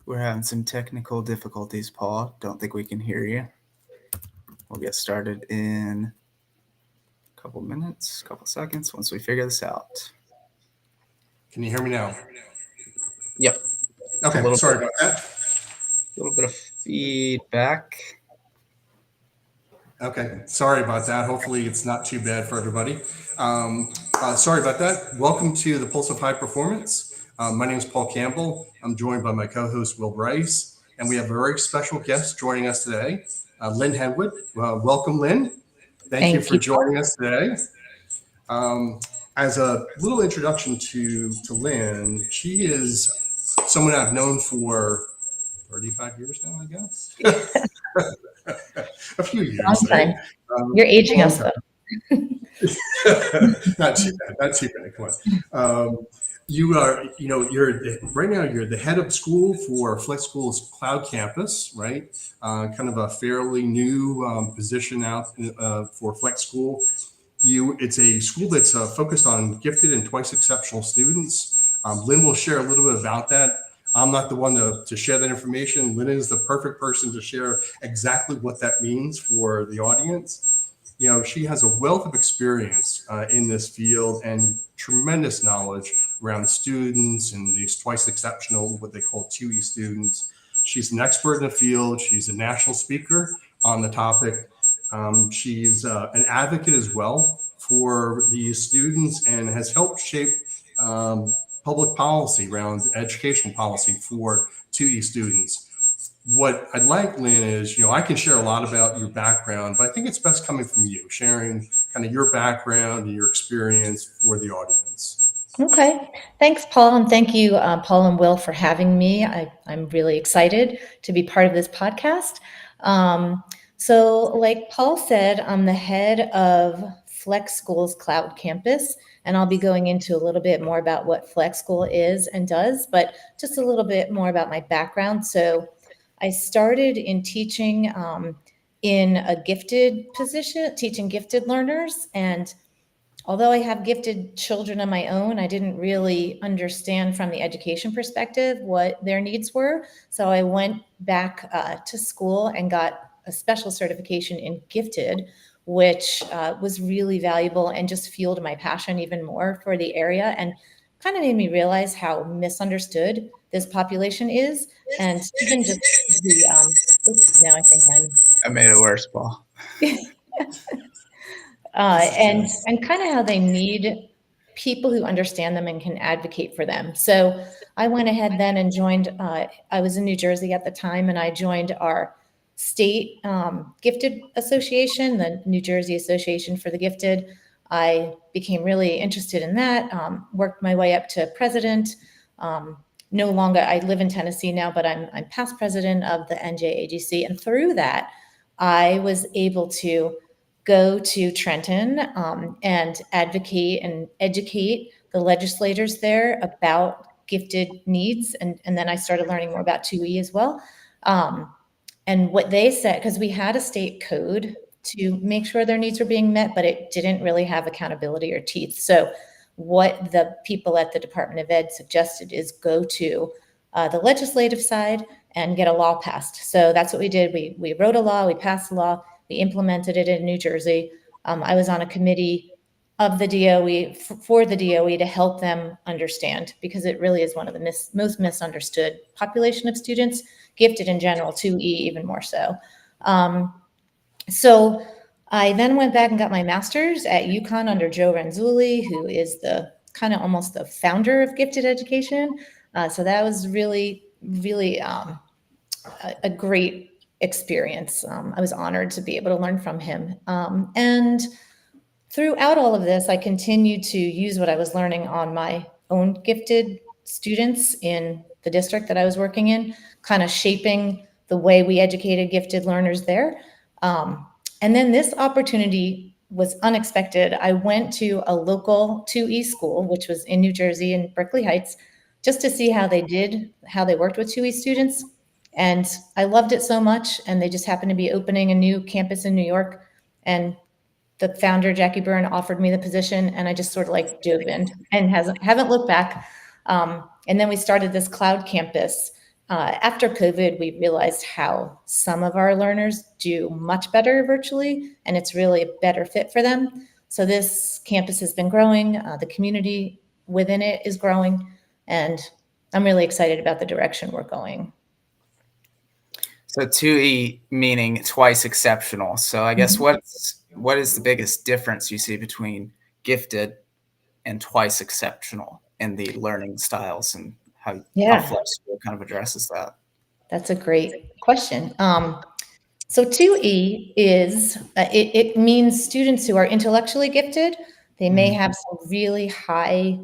We're having some technical difficulties, Paul. Don't think we can hear you. We'll get started in a couple minutes, couple seconds once we figure this out. Can you hear me now? Yep. Okay, sorry about that. A little bit of feedback. Okay, sorry about that. Hopefully it's not too bad for everybody. Sorry about that. Welcome to the Pulse of High Performance. My name is Paul Campbell. I'm joined by my co-host, Will Brice, and we have a very special guest joining us today, Lynne Henwood. Welcome, Lynne. Thank you for joining us today. As a little introduction to Lynne, she is someone I've known for 35 years now, I guess. A few years. Long time. Right? You're aging us, though. Not too bad. Not too bad. Come on. You are, you're right now. You're the head of school for FlexSchool's Cloud Campus, right? Kind of a fairly new position out for FlexSchool. It's a school that's focused on gifted and twice exceptional students. Lynne will share a little bit about that. I'm not the one to share that information. Lynne is the perfect person to share exactly what that means for the audience. She has a wealth of experience in this field and tremendous knowledge around students and these twice exceptional, what they call 2E students. She's an expert in the field. She's a national speaker on the topic. She's an advocate as well for these students and has helped shape public policy around educational policy for 2E students. What I'd like, Lynne, is, I can share a lot about your background, but I think it's best coming from you, sharing kind of your background and your experience for the audience. Okay. Thanks, Paul. And thank you, Paul and Will, for having me. I'm really excited to be part of this podcast. So like Paul said, I'm the head of FlexSchool's Cloud Campus, and I'll be going into a little bit more about what FlexSchool is and does, but just a little bit more about my background. So I started in teaching in a gifted position, teaching gifted learners. And although I have gifted children of my own, I didn't really understand from the education perspective what their needs were. So I went back to school and got a special certification in gifted, which was really valuable and just fueled my passion even more for the area and kind of made me realize how misunderstood this population is. And even just the, now I think I made it worse, Paul. and kind of how they need people who understand them and can advocate for them. So I went ahead then and joined, I was in New Jersey at the time, and I joined our state gifted association, the New Jersey Association for the Gifted. I became really interested in that, worked my way up to president. No longer, I live in Tennessee now, but I'm past president of the NJAGC. And through that, I was able to go to Trenton and advocate and educate the legislators there about gifted needs. And then I started learning more about 2E as well. And what they said, because we had a state code to make sure their needs were being met, but it didn't really have accountability or teeth. So what the people at the Department of Ed suggested is go to the legislative side and get a law passed. So that's what we did. We wrote a law, we passed the law, we implemented it in New Jersey. I was on a committee of the DOE for the DOE to help them understand, because it really is one of the most misunderstood population of students, gifted in general, 2E even more so. So I then went back and got my master's at UConn under Joe Renzulli, who is the kind of almost the founder of gifted education. So that was really, really a great experience. I was honored to be able to learn from him. And throughout all of this, I continued to use what I was learning on my own gifted students in the district that I was working in, kind of shaping the way we educated gifted learners there. And then this opportunity was unexpected. I went to a local 2E school, which was in New Jersey in Berkeley Heights, just to see how they worked with 2E students. And I loved it so much. And they just happened to be opening a new campus in New York. And the founder, Jackie Byrne, offered me the position, and I just sort of like dove in and haven't looked back. And then we started this cloud campus After COVID, we realized how some of our learners do much better virtually, and it's really a better fit for them. So this campus has been growing, the community within it is growing, and I'm really excited about the direction we're going. So 2E meaning twice exceptional. So I guess what is the biggest difference you see between gifted and twice exceptional in the learning styles, and how FlexSchool kind of addresses that? That's a great question. So 2E is, it means students who are intellectually gifted. They may have some really high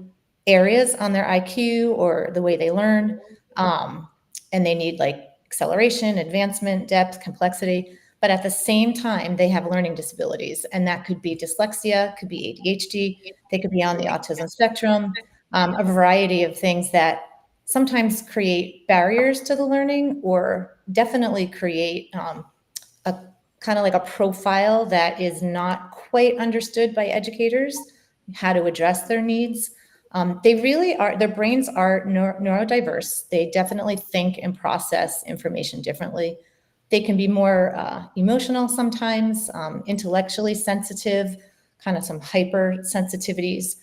areas on their IQ or the way they learn, and they need like acceleration, advancement, depth, complexity. But at the same time, they have learning disabilities, and that could be dyslexia, could be ADHD, they could be on the autism spectrum, a variety of things that sometimes create barriers to the learning, or definitely create a kind of like a profile that is not quite understood by educators, how to address their needs. They really are, their brains are neurodiverse. They definitely think and process information differently. They can be more emotional sometimes, intellectually sensitive, kind of some hypersensitivities.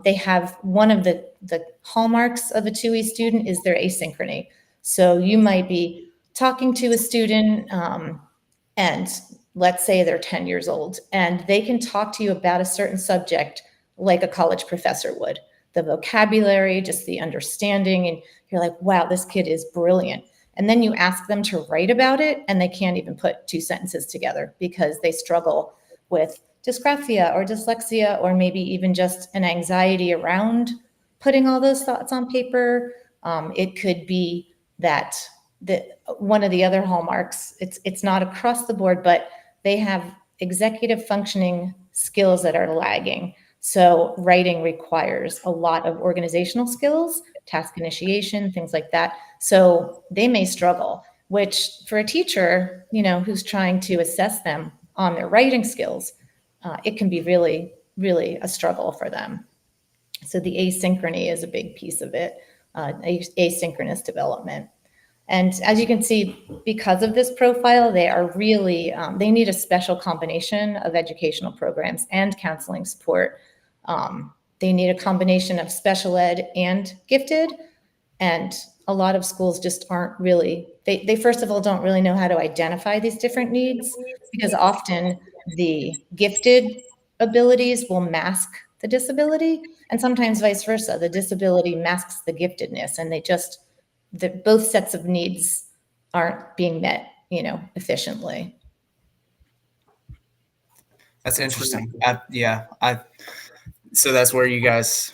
They have one of the hallmarks of a 2E student is their asynchrony. So you might be talking to a student, and let's say they're 10 years old, and they can talk to you about a certain subject like a college professor would. The vocabulary, just the understanding, and you're like, wow, this kid is brilliant. And then you ask them to write about it, and they can't even put two sentences together because they struggle with dysgraphia or dyslexia, or maybe even just an anxiety around putting all those thoughts on paper. It could be that one of the other hallmarks, it's not across the board, but they have executive functioning skills that are lagging. So writing requires a lot of organizational skills, task initiation, things like that. So they may struggle, which for a teacher, who's trying to assess them on their writing skills, it can be really, really a struggle for them. So the asynchrony is a big piece of it, asynchronous development. And as you can see, because of this profile, they are really, they need a special combination of educational programs and counseling support. They need a combination of special ed and gifted. And a lot of schools just aren't really, they first of all don't really know how to identify these different needs, because often the gifted abilities will mask the disability, and sometimes vice versa. The disability masks the giftedness, and both sets of needs aren't being met, efficiently. That's interesting. So that's where you guys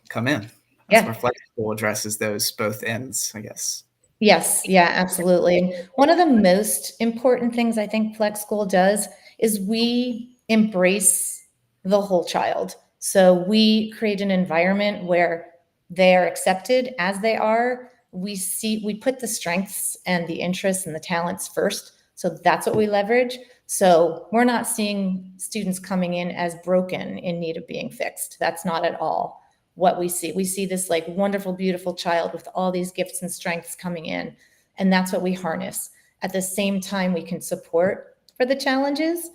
come in. That's where FlexSchool addresses those both ends, I guess. Yes, yeah, absolutely. One of the most important things I think FlexSchool does is we embrace the whole child. So we create an environment where they are accepted as they are. We put the strengths and the interests and the talents first. So that's what we leverage. So we're not seeing students coming in as broken in need of being fixed. That's not at all what we see. We see this like wonderful, beautiful child with all these gifts and strengths coming in. And that's what we harness. At the same time, we can support for the challenges,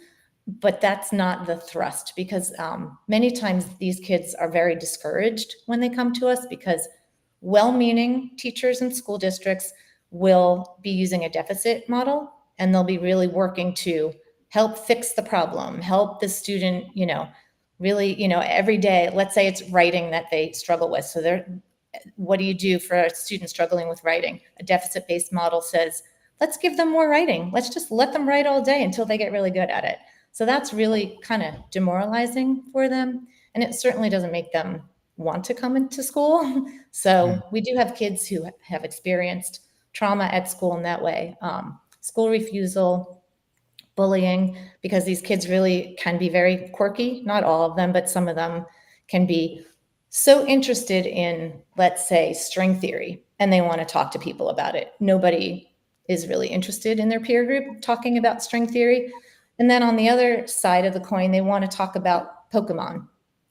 but that's not the thrust, because many times these kids are very discouraged when they come to us, because well-meaning teachers and school districts will be using a deficit model, and they'll be really working to help fix the problem, help the student, really, every day. Let's say it's writing that they struggle with. So what do you do for a student struggling with writing? A deficit-based model says, let's give them more writing. Let's just let them write all day until they get really good at it. So that's really kind of demoralizing for them. And it certainly doesn't make them want to come into school. So we do have kids who have experienced trauma at school in that way. School refusal, bullying, because these kids really can be very quirky. Not all of them, but some of them can be so interested in, let's say, string theory, and they want to talk to people about it. Nobody is really interested in their peer group talking about string theory. And then on the other side of the coin, they want to talk about Pokemon.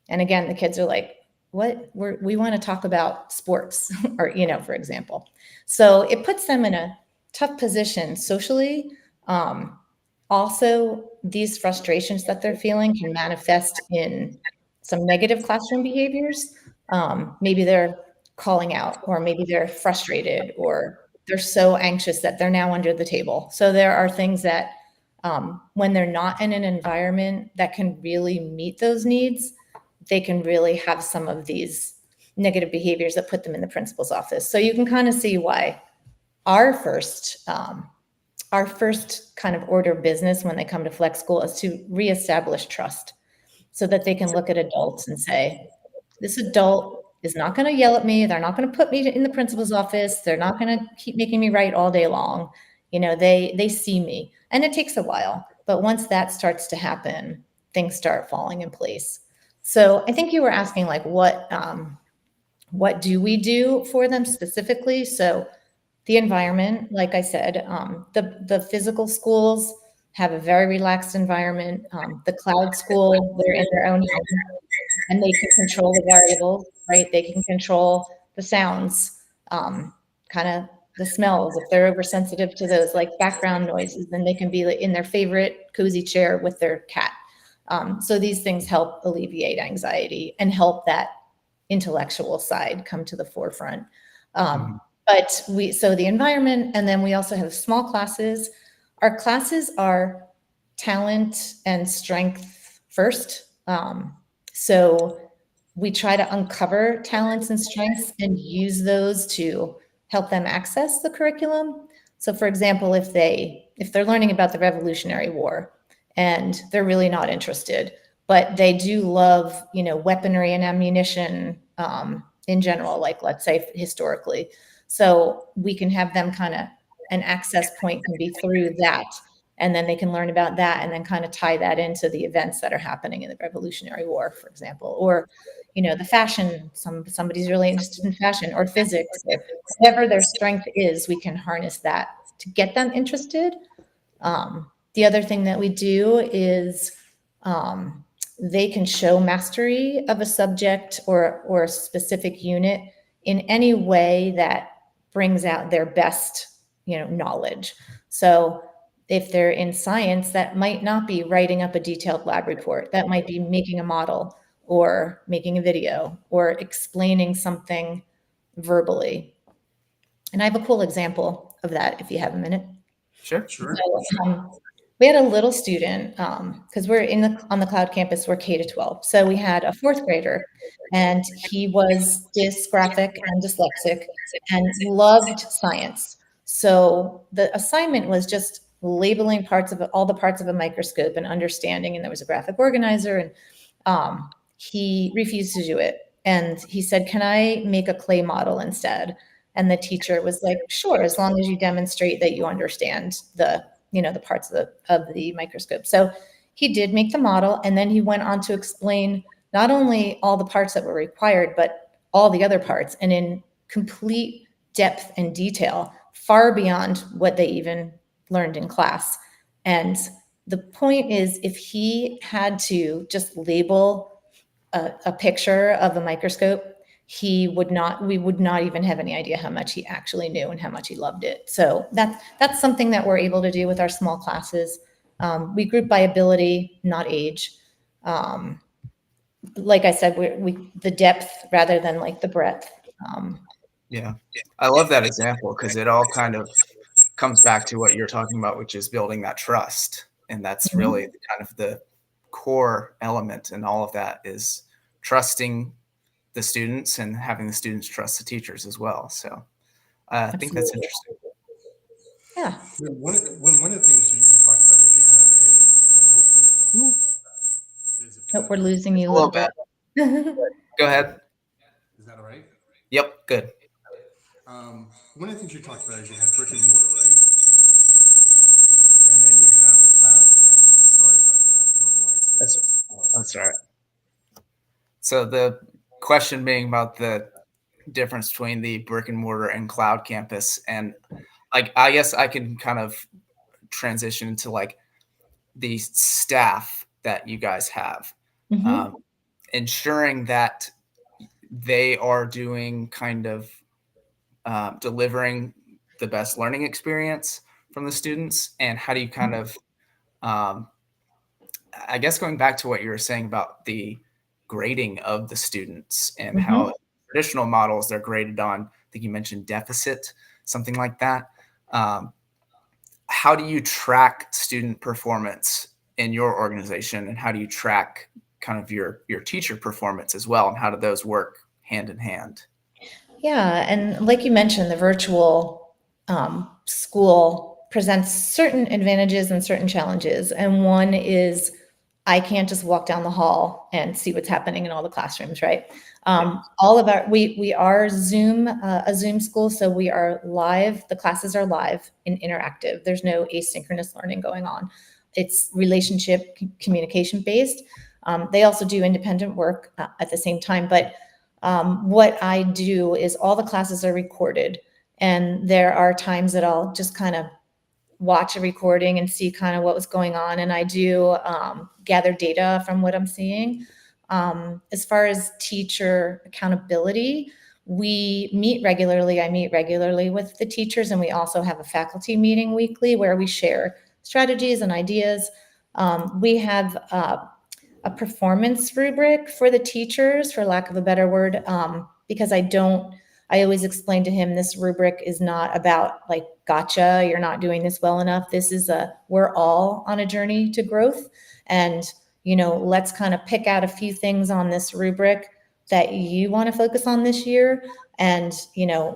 And again, the kids are like, we want to talk about sports or, for example. So it puts them in a tough position socially. Also, these frustrations that they're feeling can manifest in some negative classroom behaviors. Maybe they're calling out, or maybe they're frustrated, or they're so anxious that they're now under the table. So there are things that when they're not in an environment that can really meet those needs, they can really have some of these negative behaviors that put them in the principal's office. So you can kind of see why our first kind of order of business when they come to FlexSchool is to reestablish trust, so that they can look at adults and say, this adult is not going to yell at me. They're not going to put me in the principal's office. They're not going to keep making me write all day long. They see me, and it takes a while. But once that starts to happen, things start falling in place. So I think you were asking, like, what do we do for them specifically? So the environment, like I said, the physical schools have a very relaxed environment. The cloud school, they're in their own home, and they can control the variables, right? They can control the sounds, kind of the smells. If they're oversensitive to those, like background noises, then they can be in their favorite cozy chair with their cat. So these things help alleviate anxiety and help that intellectual side come to the forefront. So the environment, and then we also have small classes. Our classes are talent and strength first. So we try to uncover talents and strengths and use those to help them access the curriculum. So for example, if they're learning about the Revolutionary War and they're really not interested, but they do love, weaponry and ammunition in general, like let's say historically. So we can have them an access point can be through that. And then they can learn about that and then kind of tie that into the events that are happening in the Revolutionary War, for example, or, the fashion, somebody's really interested in fashion, or physics. If whatever their strength is, we can harness that to get them interested. The other thing that we do is they can show mastery of a subject or a specific unit in any way that brings out their best, knowledge. So if they're in science, that might not be writing up a detailed lab report. That might be making a model or making a video or explaining something verbally. And I have a cool example of that if you have a minute. Sure. So, we had a little student, because we're on the cloud campus, we're K to 12. So we had a fourth grader, and he was dysgraphic and dyslexic and loved science. So the assignment was just labeling all the parts of a microscope and understanding. And there was a graphic organizer, and he refused to do it. And he said, "Can I make a clay model instead?" And the teacher was like, "Sure, as long as you demonstrate that you understand the parts of the microscope." So he did make the model, and then he went on to explain not only all the parts that were required, but all the other parts, and in complete depth and detail, far beyond what they even learned in class. And the point is, if he had to just label a picture of a microscope, we would not even have any idea how much he actually knew and how much he loved it. So that's something that we're able to do with our small classes. We group by ability, not age. Like I said, the depth rather than like the breadth. Yeah, I love that example because it all kind of comes back to what you're talking about, which is building that trust. And that's really kind of the core element in all of that, is trusting the students and having the students trust the teachers as well. So I think that's interesting. Yeah. One of the things you talked about is you had hopefully I don't know about Oh, we're losing you a little bit. Go ahead. Is that all right? Yep, good. One of the things you talked about is you had brick and mortar, right? And then you have the cloud campus. Sorry about that. I don't know why it's doing this. That's all right. So the question being about the difference between the brick and mortar and cloud campus, and I guess I can kind of transition into like the staff that you guys have, ensuring that they are doing kind of delivering the best learning experience from the students? And how do you kind of, I guess going back to what you were saying about the grading of the students and Mhm. how traditional models they're graded on, I think you mentioned deficit, something like that. Um, how do you track student performance in your organization, and how do you track kind of your teacher performance as well, and how do those work hand in hand? Yeah, and like you mentioned, the virtual school presents certain advantages and certain challenges. And one is I can't just walk down the hall and see what's happening in all the classrooms, right? Yeah. All of our we are Zoom a Zoom school, so we are live. The classes are live and interactive. There's no asynchronous learning going on. It's relationship communication based. They also do independent work at the same time, but what I do is all the classes are recorded, and there are times that I'll just kind of watch a recording and see kind of what was going on, and I do gather data from what I'm seeing. As far as teacher accountability, we meet regularly. I meet regularly with the teachers, and we also have a faculty meeting weekly where we share strategies and ideas. We have a performance rubric for the teachers, for lack of a better word, because I always explain to him this rubric is not about like, gotcha, you're not doing this well enough. We're all on a journey to growth. And, let's kind of pick out a few things on this rubric that you want to focus on this year and,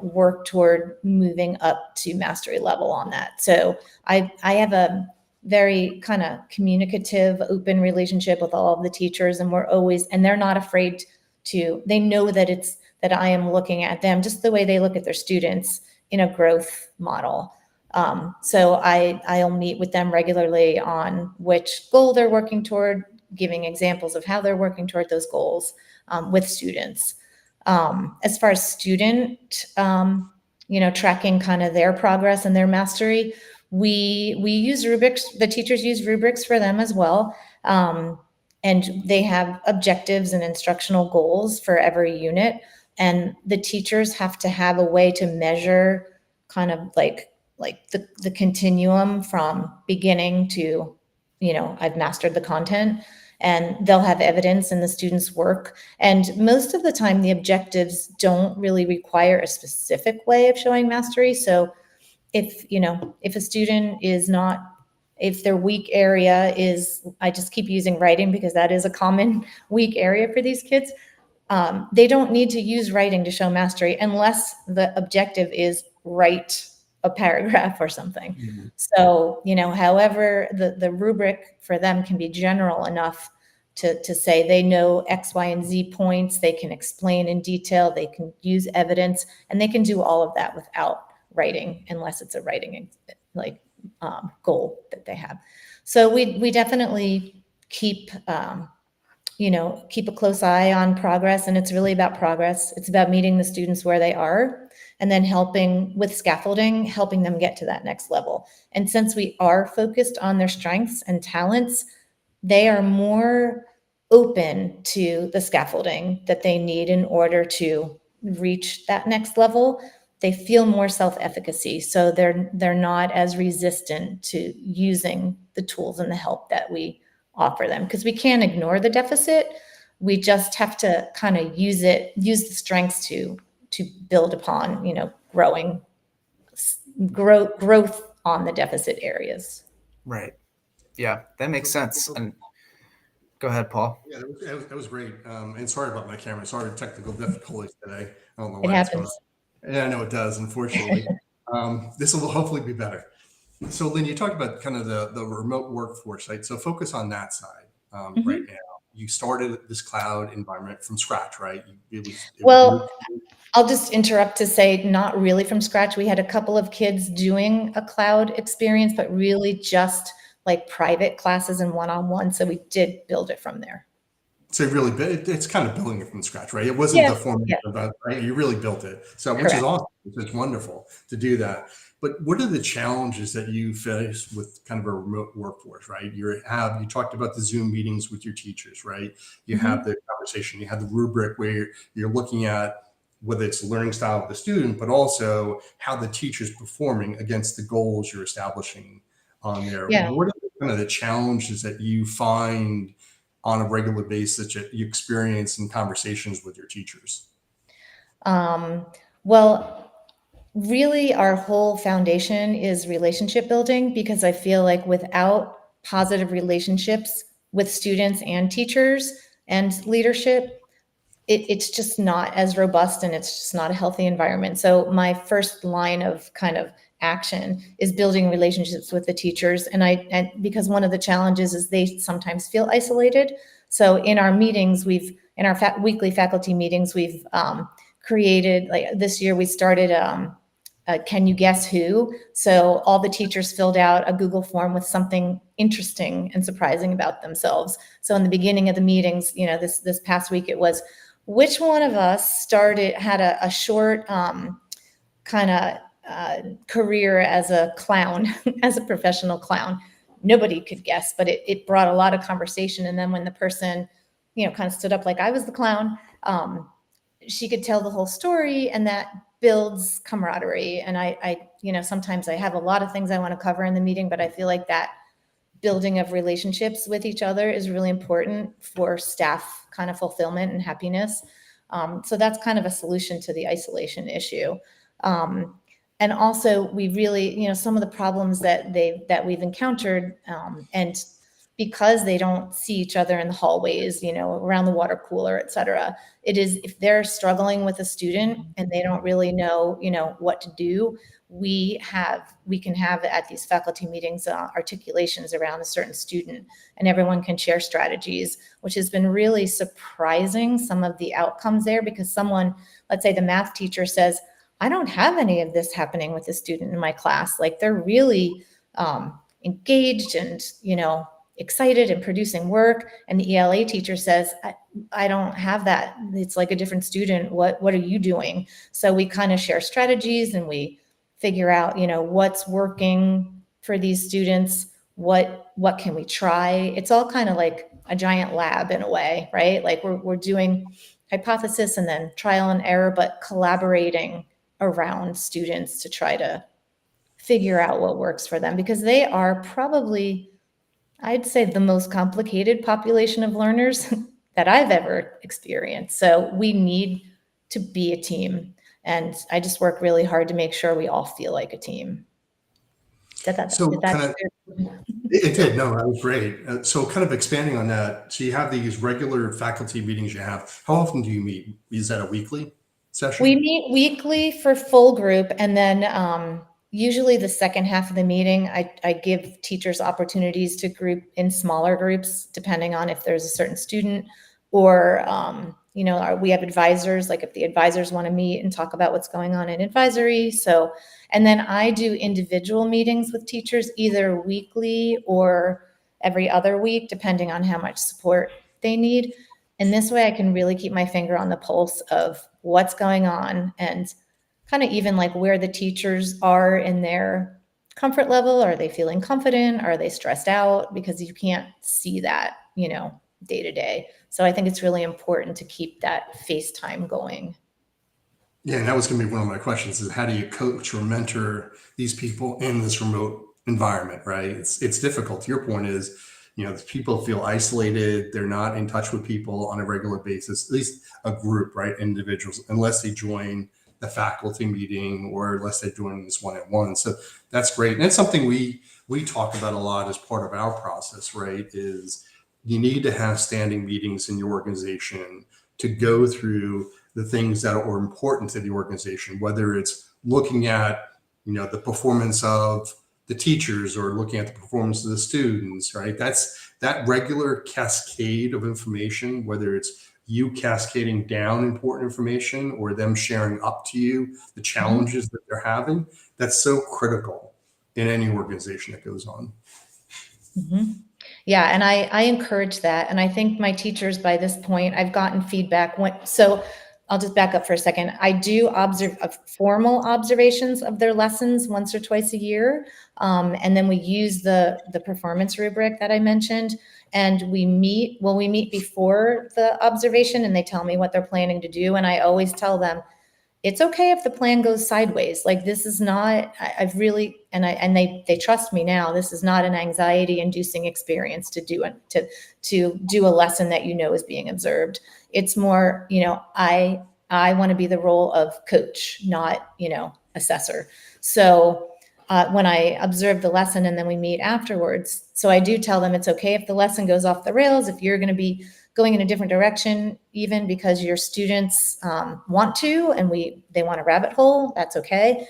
work toward moving up to mastery level on that. So I have a very kind of communicative, open relationship with all of the teachers, and they're not afraid they know that I am looking at them just the way they look at their students in a growth model. So I'll meet with them regularly on which goal they're working toward, giving examples of how they're working toward those goals with students. As far as student, tracking kind of their progress and their mastery, we use rubrics. The teachers use rubrics for them as well. And they have objectives and instructional goals for every unit. And the teachers have to have a way to measure kind of like the continuum from beginning to, I've mastered the content, and they'll have evidence in the students' work. And most of the time, the objectives don't really require a specific way of showing mastery. So if a student is not, if their weak area is, I just keep using writing because that is a common weak area for these kids. They don't need to use writing to show mastery unless the objective is write a paragraph or something. Mhm. So, however, the rubric for them can be general enough to say they know X, Y, and Z points, they can explain in detail, they can use evidence, and they can do all of that without writing, unless it's a writing goal that they have. So we definitely keep keep a close eye on progress, and it's really about progress. It's about meeting the students where they are, and then helping with scaffolding, helping them get to that next level. And since we are focused on their strengths and talents, they are more open to the scaffolding that they need in order to reach that next level. They feel more self-efficacy, so they're not as resistant to using the tools and the help that we offer them, because we can't ignore the deficit. We just have to kind of use the strengths to build upon, growth on the deficit areas. Right. Yeah, that makes sense. And go ahead, Paul. Yeah, that was great. And sorry about my camera. Sorry, technical difficulties today. I don't know It why that's going happens. on. Yeah, I know it does, unfortunately. This will hopefully be better. So, Lynne, you talked about kind of the remote workforce, right? So focus on that side right now. You started this cloud environment from scratch, right? Well, I'll just interrupt to say not really from scratch. We had a couple of kids doing a cloud experience, but really just like private classes and one-on-one. So we did build it from there. So really, it's kind of building it from scratch, right? It wasn't Yeah, the format yeah. about, right? You really built it. So, which is Correct. awesome. It's wonderful to do that. But what are the challenges that you face with kind of a remote workforce, right? You talked about the Zoom meetings with your teachers, right? You have the conversation, you have the rubric where you're looking at whether it's the learning style of the student, but also how the teacher's performing against the goals you're establishing on there. Yeah. What are kind of the challenges that you find on a regular basis that you experience in conversations with your teachers? Well, really our whole foundation is relationship building, because I feel like without positive relationships with students and teachers and leadership, it's just not as robust, and it's just not a healthy environment. So my first line of kind of action is building relationships with the teachers. And because one of the challenges is they sometimes feel isolated. So in our meetings, in our weekly faculty meetings, we've created, like this year we started can you guess who? So all the teachers filled out a Google form with something interesting and surprising about themselves. So in the beginning of the meetings, this past week, it was, which one of us had a short kind of career as a clown, as a professional clown? Nobody could guess, but it brought a lot of conversation. And then when the person, kind of stood up like I was the clown, she could tell the whole story, and that builds camaraderie. And I sometimes I have a lot of things I want to cover in the meeting, but I feel like that building of relationships with each other is really important for staff kind of fulfillment and happiness. So that's kind of a solution to the isolation issue. And also we really, some of the problems that we've encountered, and because they don't see each other in the hallways, around the water cooler, et cetera, it is, if they're struggling with a student and they don't really know, what to do, we can have at these faculty meetings articulations around a certain student, and everyone can share strategies, which has been really surprising, some of the outcomes there, because someone, let's say the math teacher says, I don't have any of this happening with the student in my class. Like they're really engaged and, excited and producing work. And the ELA teacher says, I don't have that. It's like a different student. What are you doing? So we kind of share strategies, and we figure out, what's working for these students. What can we try? It's all kind of like a giant lab in a way, right? Like we're doing hypothesis and then trial and error, but collaborating around students to try to figure out what works for them, because they are probably, I'd say, the most complicated population of learners that I've ever experienced. So we need to be a team. And I just work really hard to make sure we all feel like a team. It did. No, that was great. So kind of expanding on that. So you have these regular faculty meetings you have. How often do you meet? Is that a weekly session? We meet weekly for full group. And then usually the second half of the meeting, I give teachers opportunities to group in smaller groups, depending on if there's a certain student, or, we have advisors, like if the advisors want to meet and talk about what's going on in advisory. So, and then I do individual meetings with teachers, either weekly or every other week, depending on how much support they need. And this way I can really keep my finger on the pulse of what's going on, and kind of even like where the teachers are in their comfort level. Are they feeling confident? Are they stressed out? Because you can't see that, day to day. So I think it's really important to keep that FaceTime going. Yeah, and that was going to be one of my questions, is how do you coach or mentor these people in this remote environment, right? It's difficult. Your point is, people feel isolated. They're not in touch with people on a regular basis, at least a group, right? Individuals, unless they join the faculty meeting or unless they join this one-on-one. So that's great. And it's something we talk about a lot as part of our process, right? Is you need to have standing meetings in your organization to go through the things that are important to the organization, whether it's looking at, the performance of the teachers or looking at the performance of the students, right? That's that regular cascade of information, whether it's you cascading down important information or them sharing up to you the challenges that they're having. That's so critical in any organization that goes on. Mm-hmm. Yeah, and I encourage that. And I think my teachers, by this point, I've gotten feedback. So I'll just back up for a second. I do formal observations of their lessons once or twice a year. And then we use the performance rubric that I mentioned. And we meet before the observation, and they tell me what they're planning to do. And I always tell them, it's okay if the plan goes sideways. Like, this is not, I've really, and they trust me now. This is not an anxiety inducing experience to do a lesson that, is being observed. It's more, I want to be the role of coach, not, assessor. So when I observe the lesson and then we meet afterwards, so I do tell them it's okay if the lesson goes off the rails, if you're going to be going in a different direction, even because your students want to, and they want a rabbit hole, that's okay.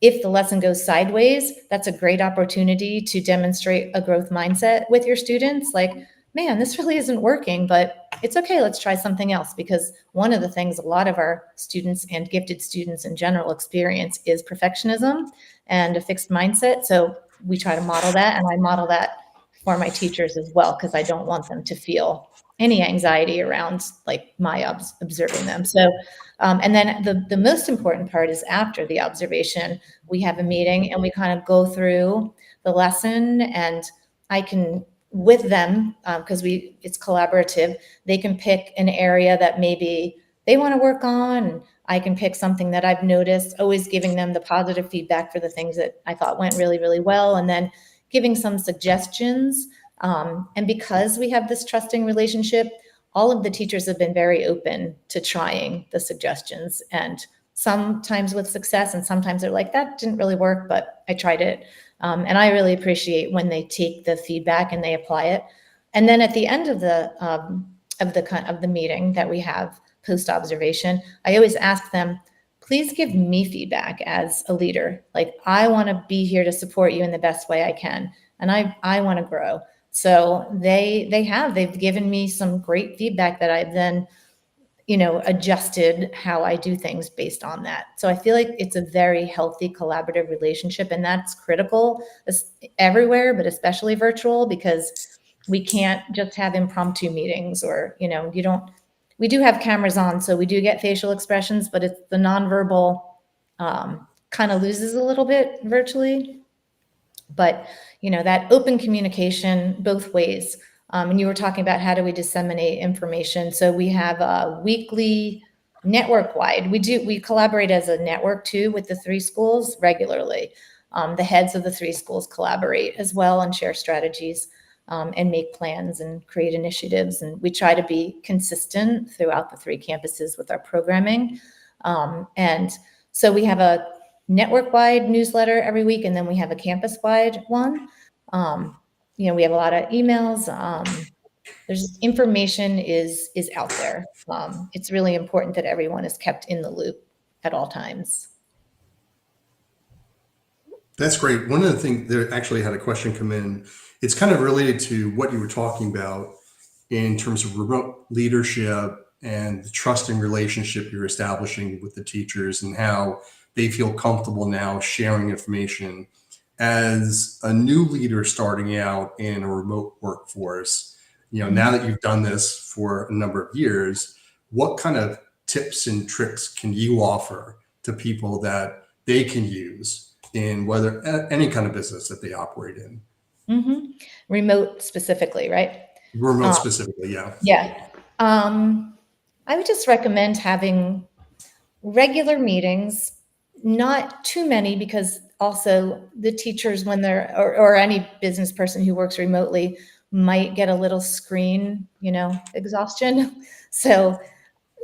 If the lesson goes sideways, that's a great opportunity to demonstrate a growth mindset with your students. Like, man, this really isn't working, but it's okay. Let's try something else. Because one of the things a lot of our students and gifted students in general experience is perfectionism and a fixed mindset. So we try to model that, and I model that for my teachers as well, because I don't want them to feel any anxiety around like my observing them. So, and then the most important part is after the observation, we have a meeting and we kind of go through the lesson, and I can, with them, because it's collaborative, they can pick an area that maybe they want to work on. And I can pick something that I've noticed, always giving them the positive feedback for the things that I thought went really, really well, and then giving some suggestions. And because we have this trusting relationship, all of the teachers have been very open to trying the suggestions, and sometimes with success, and sometimes they're like, that didn't really work, but I tried it. And I really appreciate when they take the feedback and they apply it. And then at the end of the meeting that we have post observation, I always ask them, please give me feedback as a leader. Like, I want to be here to support you in the best way I can, and I want to grow. So they've given me some great feedback that I've then, adjusted how I do things based on that. So I feel like it's a very healthy collaborative relationship, and that's critical everywhere, but especially virtual, because we can't just have impromptu meetings, or, we do have cameras on, so we do get facial expressions, but it's the nonverbal kind of loses a little bit virtually. But, that open communication both ways. And you were talking about how do we disseminate information. So we have a weekly network-wide. We collaborate as a network too with the 3 schools regularly. The heads of the 3 schools collaborate as well and share strategies and make plans and create initiatives. And we try to be consistent throughout the 3 campuses with our programming. And so we have a network-wide newsletter every week, and then we have a campus-wide one. We have a lot of emails. There's information is out there. It's really important that everyone is kept in the loop at all times. That's great. One of the things, there actually had a question come in. It's kind of related to what you were talking about in terms of remote leadership and the trusting relationship you're establishing with the teachers, and how they feel comfortable now sharing information. As a new leader starting out in a remote workforce, now that you've done this for a number of years, what kind of tips and tricks can you offer to people that they can use in whether any kind of business that they operate in? Mm-hmm. Remote specifically, right? Remote specifically, yeah. Yeah. I would just recommend having regular meetings, not too many, because also the teachers, when they're, or any business person who works remotely, might get a little screen, exhaustion. So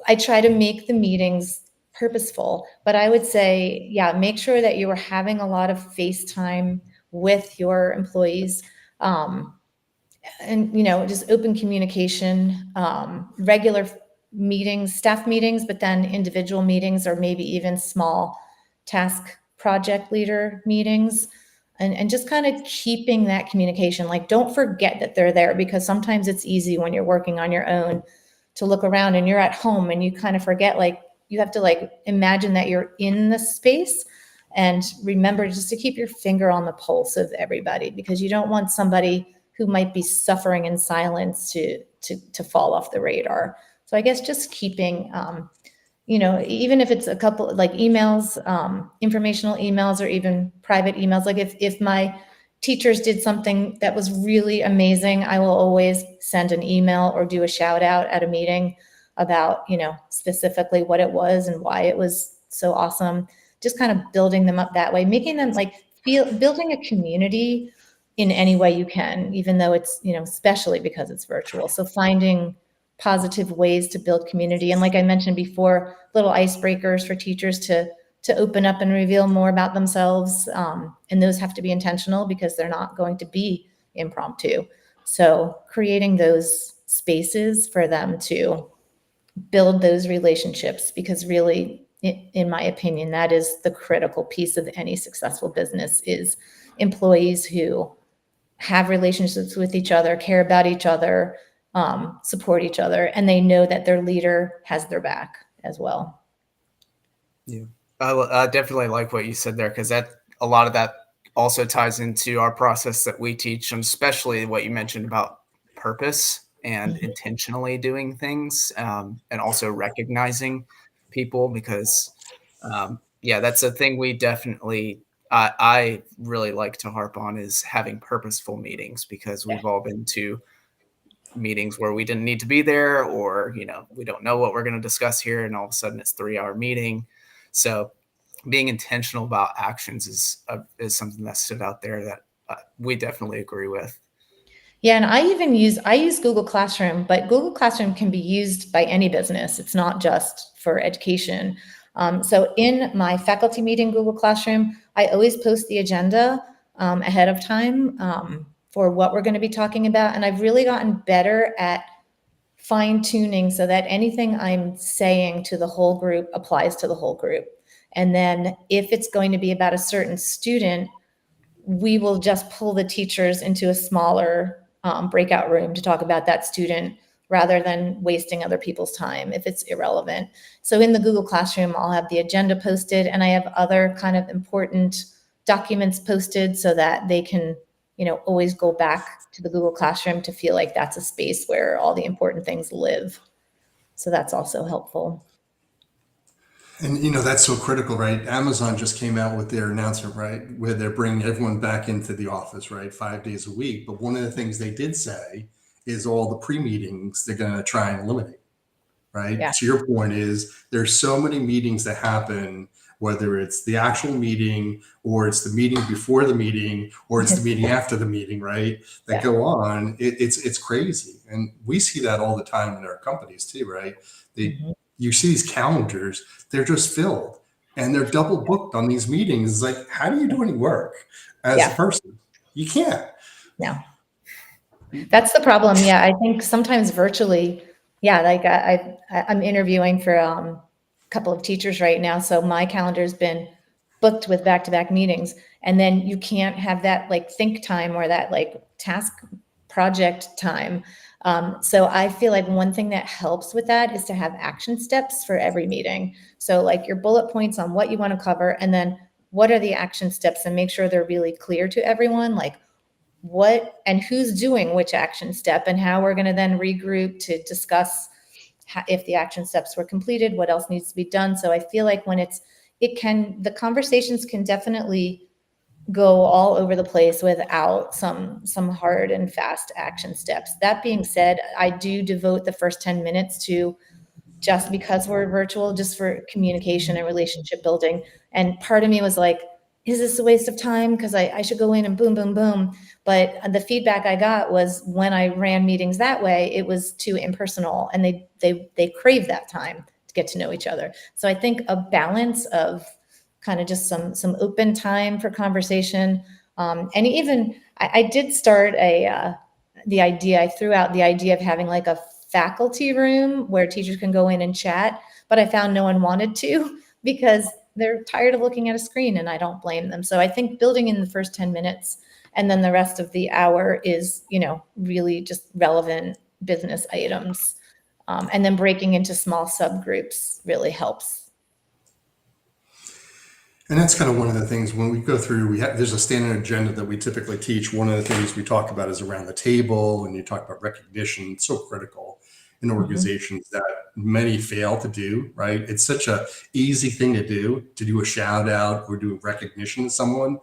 I try to make the meetings purposeful, but I would say, yeah, make sure that you are having a lot of FaceTime with your employees. And, just open communication, regular meetings, staff meetings, but then individual meetings, or maybe even small task project leader meetings, and just kind of keeping that communication. Like, don't forget that they're there, because sometimes it's easy when you're working on your own to look around and you're at home and you kind of forget, like, you have to imagine that you're in the space, and remember just to keep your finger on the pulse of everybody, because you don't want somebody who might be suffering in silence to fall off the radar. So I guess just keeping even if it's a couple like emails, informational emails, or even private emails, like if my teachers did something that was really amazing, I will always send an email or do a shout out at a meeting about, specifically what it was and why it was so awesome. Just kind of building them up that way, making them like building a community in any way you can, even though it's, especially because it's virtual. So finding positive ways to build community. And like I mentioned before, little icebreakers for teachers to open up and reveal more about themselves. And those have to be intentional because they're not going to be impromptu. So creating those spaces for them to build those relationships, because really, in my opinion, that is the critical piece of any successful business, is employees who have relationships with each other, care about each other, support each other, and they know that their leader has their back as well. Yeah, I definitely like what you said there, because a lot of that also ties into our process that we teach, and especially what you mentioned about purpose and intentionally doing things, and also recognizing people, because that's a thing we definitely I really like to harp on, is having purposeful meetings, because we've all been to meetings where we didn't need to be there, or we don't know what we're going to discuss here, and all of a sudden it's 3-hour meeting. So being intentional about actions is something that stood out there that we definitely agree with. Yeah, and I use Google Classroom, but Google Classroom can be used by any business. It's not just for education. So in my faculty meeting Google Classroom, I always post the agenda ahead of time for what we're going to be talking about. And I've really gotten better at fine tuning so that anything I'm saying to the whole group applies to the whole group. And then if it's going to be about a certain student, we will just pull the teachers into a smaller breakout room to talk about that student, rather than wasting other people's time if it's irrelevant. So in the Google Classroom, I'll have the agenda posted, and I have other kind of important documents posted so that they can, always go back to the Google Classroom to feel like that's a space where all the important things live. So that's also helpful. And that's so critical, right? Amazon just came out with their announcement, right, where they're bringing everyone back into the office, right, 5 days a week. But one of the things they did say is all the pre-meetings they're going to try and eliminate, right? Yeah. To your point, is there's so many meetings that happen, whether it's the actual meeting, or it's the meeting before the meeting, or it's the meeting after the meeting, right, that go on. It's crazy. And we see that all the time in our companies too, right? You see these calendars, they're just filled, and they're double booked on these meetings. It's like, how do you do any work as a person? You can't. No. That's the problem. Yeah, I think sometimes virtually, like I'm interviewing for a couple of teachers right now. So my calendar's been booked with back-to-back meetings. And then you can't have that like think time or that like task project time. So I feel like one thing that helps with that is to have action steps for every meeting. So like your bullet points on what you want to cover, and then what are the action steps, and make sure they're really clear to everyone, like what and who's doing which action step, and how we're going to then regroup to discuss if the action steps were completed, what else needs to be done. So I feel like when the conversations can definitely go all over the place without some hard and fast action steps. That being said, I do devote the first 10 minutes to, just because we're virtual, just for communication and relationship building. And part of me was like, is this a waste of time? Because I should go in and boom, boom, boom. But the feedback I got was, when I ran meetings that way, it was too impersonal, and they crave that time to get to know each other. So I think a balance of kind of just some open time for conversation. And even I did start I threw out the idea of having like a faculty room where teachers can go in and chat, but I found no one wanted to, because they're tired of looking at a screen, and I don't blame them. So I think building in the first 10 minutes, and then the rest of the hour is, really just relevant business items. And then breaking into small subgroups really helps. And that's kind of one of the things when we go through, there's a standard agenda that we typically teach. One of the things we talk about is around the table, and you talk about recognition. It's so critical. in organizations that many fail to do, right? It's such a easy thing to do a shout out or do a recognition of someone.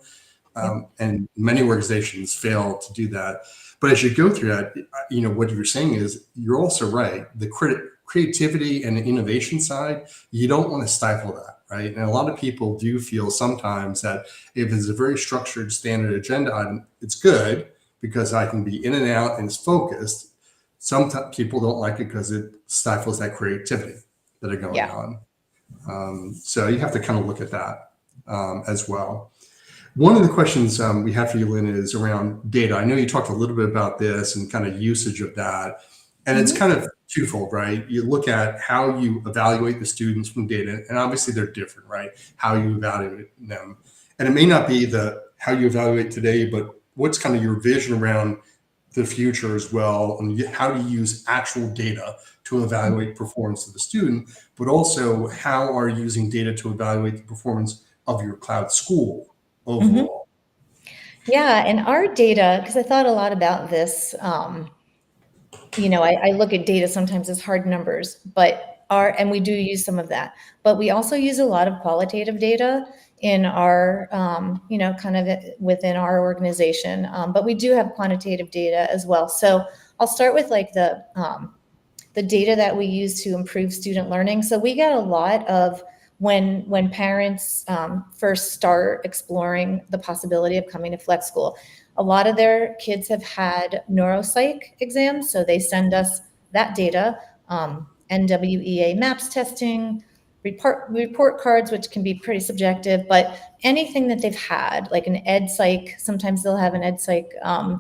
And many organizations fail to do that. But as you go through that, what you're saying is you're also right. The creativity and the innovation side, you don't want to stifle that, right? And a lot of people do feel sometimes that if it's a very structured standard agenda item, it's good because I can be in and out and it's focused. Some people don't like it because it stifles that creativity that are going on. So you have to kind of look at that as well. One of the questions we have for you, Lynne, is around data. I know you talked a little bit about this and kind of usage of that. And it's kind of twofold, right? You look at how you evaluate the students from data, and obviously they're different, right? How you evaluate them. And it may not be how you evaluate today, but what's kind of your vision around the future as well, and how do you use actual data to evaluate performance of the student, but also how are you using data to evaluate the performance of your cloud school overall? Yeah, and our data, because I thought a lot about this, I look at data sometimes as hard numbers, and we do use some of that, but we also use a lot of qualitative data in our, kind of within our organization, but we do have quantitative data as well. So I'll start with like the data that we use to improve student learning. So we get a lot of when parents first start exploring the possibility of coming to FlexSchool, a lot of their kids have had neuropsych exams. So they send us that data, NWEA MAPS testing, report cards, which can be pretty subjective, but anything that they've had, like an ed psych, sometimes they'll have an ed psych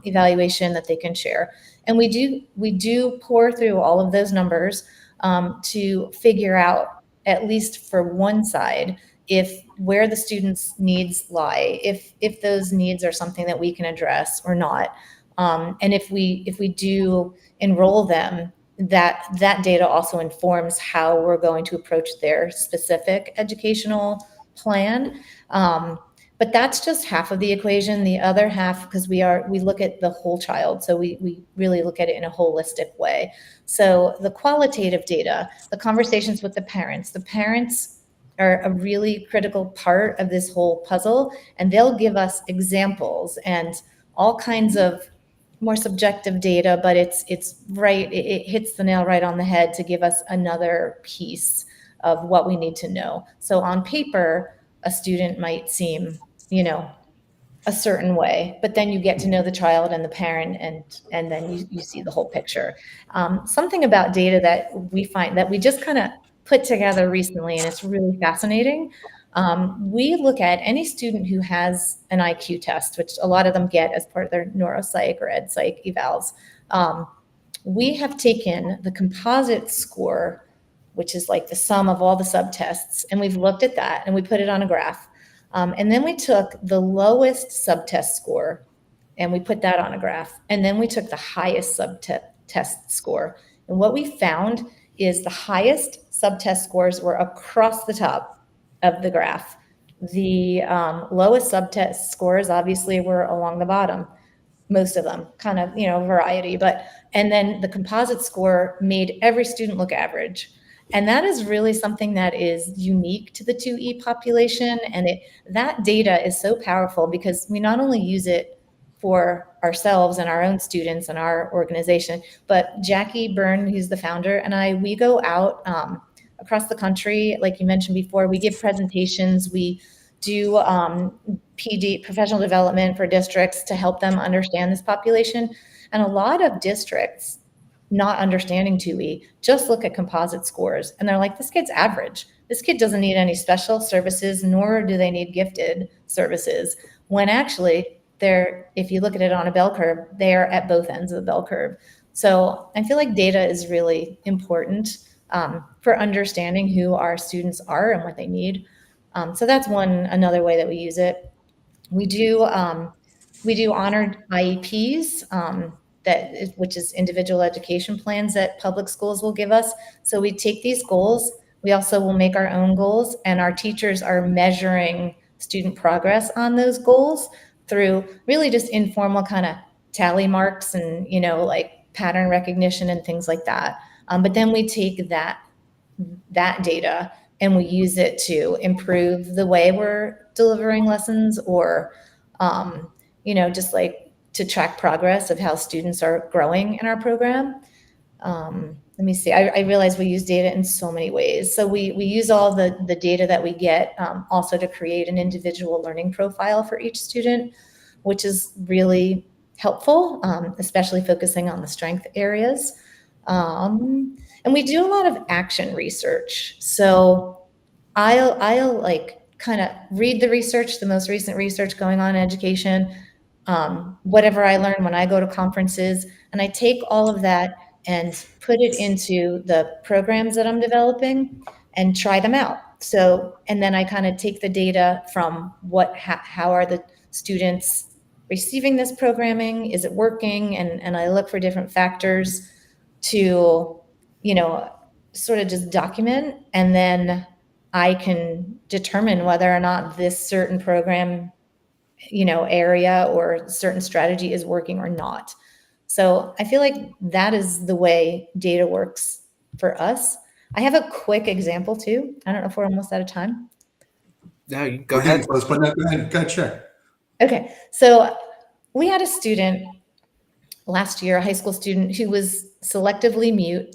evaluation that they can share. And we do pour through all of those numbers to figure out, at least for one side, if where the students' needs lie, if those needs are something that we can address or not. And if we do enroll them, that data also informs how we're going to approach their specific educational plan. But that's just half of the equation. The other half, because we look at the whole child, so we really look at it in a holistic way. So the qualitative data, the conversations with the parents are a really critical part of this whole puzzle, and they'll give us examples and all kinds of more subjective data, but it's right. It hits the nail right on the head to give us another piece of what we need to know. So on paper, a student might seem, a certain way, but then you get to know the child and the parent, and then you see the whole picture. Something about data that we find that we just kind of put together recently, and it's really fascinating. We look at any student who has an IQ test, which a lot of them get as part of their neuropsych or ed psych evals. We have taken the composite score, which is like the sum of all the subtests, and we've looked at that and we put it on a graph. And then we took the lowest subtest score and we put that on a graph. And then we took the highest subtest score. And what we found is the highest subtest scores were across the top of the graph. The lowest subtest scores obviously were along the bottom, most of them, kind of, variety. And then the composite score made every student look average. And that is really something that is unique to the 2E population. And that data is so powerful because we not only use it for ourselves and our own students and our organization, but Jackie Byrne, who's the founder, and we go out across the country. Like you mentioned before, we give presentations, we do PD, professional development for districts to help them understand this population. And a lot of districts, not understanding 2E, just look at composite scores and they're like, this kid's average. This kid doesn't need any special services, nor do they need gifted services. When actually if you look at it on a bell curve, they're at both ends of the bell curve. So I feel like data is really important for understanding who our students are and what they need. So that's another way that we use it. We do honored IEPs, which is individual education plans that public schools will give us. So we take these goals, we also will make our own goals, and our teachers are measuring student progress on those goals through really just informal kind of tally marks and, like pattern recognition and things like that. But then we take that data and we use it to improve the way we're delivering lessons, or just like to track progress of how students are growing in our program. Let me see. I realize we use data in so many ways. So we use all the data that we get also to create an individual learning profile for each student, which is really helpful, especially focusing on the strength areas. And we do a lot of action research. So I'll like kind of read the research, the most recent research going on in education, whatever I learn when I go to conferences, and I take all of that and put it into the programs that I'm developing and try them out. So, and then I kind of take the data from how are the students receiving this programming? Is it working? And I look for different factors to, sort of just document, and then I can determine whether or not this certain program, area or certain strategy is working or not. So I feel like that is the way data works for us. I have a quick example too. I don't know if we're almost out of time. No, you go ahead. Close, but no, go ahead, check. Okay, so we had a student last year, a high school student who was selectively mute,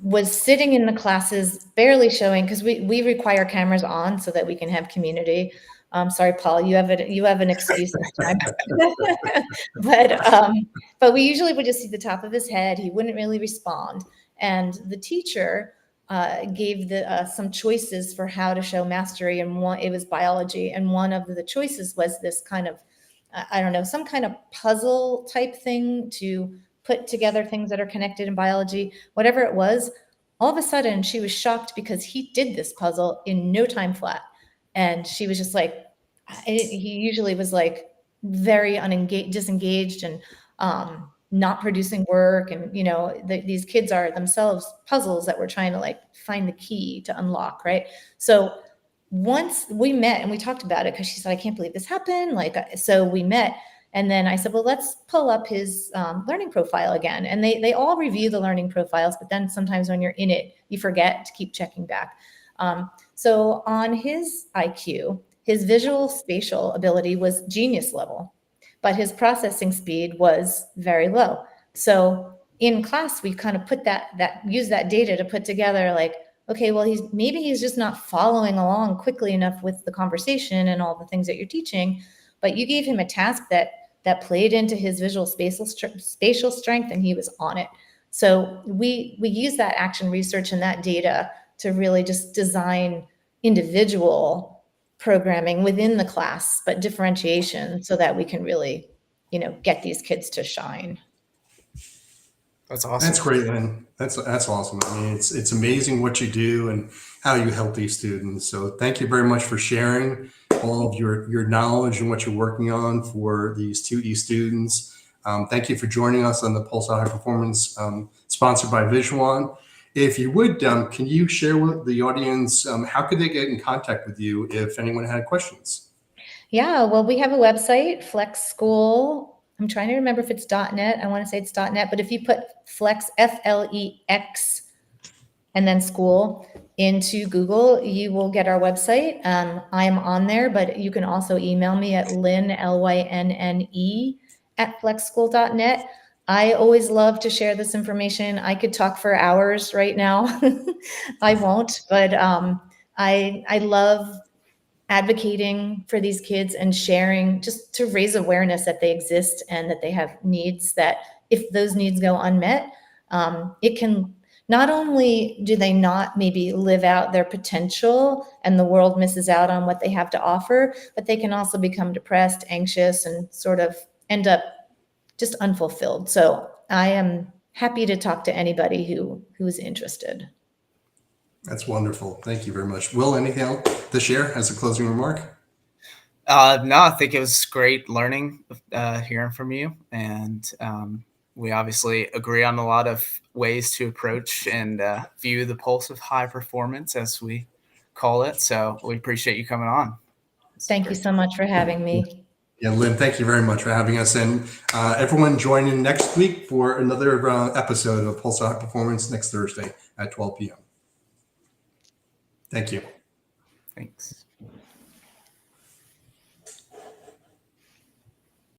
was sitting in the classes, barely showing, because we require cameras on so that we can have community. Sorry, Paul, you have an excuse this time. But we usually would just see the top of his head. He wouldn't really respond. And the teacher gave some choices for how to show mastery, and it was biology. And one of the choices was this kind of, I don't know, some kind of puzzle type thing to put together things that are connected in biology, whatever it was. All of a sudden, she was shocked because he did this puzzle in no time flat. And she was just like, he usually was like very disengaged and not producing work. And, these kids are themselves puzzles that we're trying to like find the key to unlock, right? So once we met and we talked about it, because she said, I can't believe this happened. So we met. And then I said, well, let's pull up his learning profile again. And they all review the learning profiles, but then sometimes when you're in it, you forget to keep checking back. So on his IQ, his visual spatial ability was genius level, but his processing speed was very low. So in class, we kind of put use that data to put together like, okay, well, he's just not following along quickly enough with the conversation and all the things that you're teaching, but you gave him a task that played into his visual spatial strength, and he was on it. So we use that action research and that data to really just design individual programming within the class, but differentiation so that we can really, get these kids to shine. That's awesome. That's great, Lynne. That's awesome. I mean, it's amazing what you do and how you help these students. So thank you very much for sharing all of your knowledge and what you're working on for these 2E students. Thank you for joining us on the Pulse High Performance, sponsored by Visuan. If you would, can you share with the audience how could they get in contact with you if anyone had questions? Yeah, well, we have a website, FlexSchool. I'm trying to remember if it's .net. I want to say it's .net, but if you put Flex, Flex, and then school into Google, you will get our website. I'm on there, but you can also email me at Lynne, Lynne, @flexschool.net. I always love to share this information. I could talk for hours right now. I won't, but I love advocating for these kids and sharing, just to raise awareness that they exist and that they have needs, that if those needs go unmet, it can, not only do they not maybe live out their potential and the world misses out on what they have to offer, but they can also become depressed, anxious, and sort of end up just unfulfilled. So I am happy to talk to anybody who's interested. That's wonderful. Thank you very much. Will, anything else to share as a closing remark? No, I think it was great learning, hearing from you. And we obviously agree on a lot of ways to approach and view the pulse of high performance, as we call it. So we appreciate you coming on. Thank you so much for having me. Yeah, Lynn, thank you very much for having us. And everyone join in next week for another episode of Pulse High Performance next Thursday at 12 p.m. Thank you. Thanks.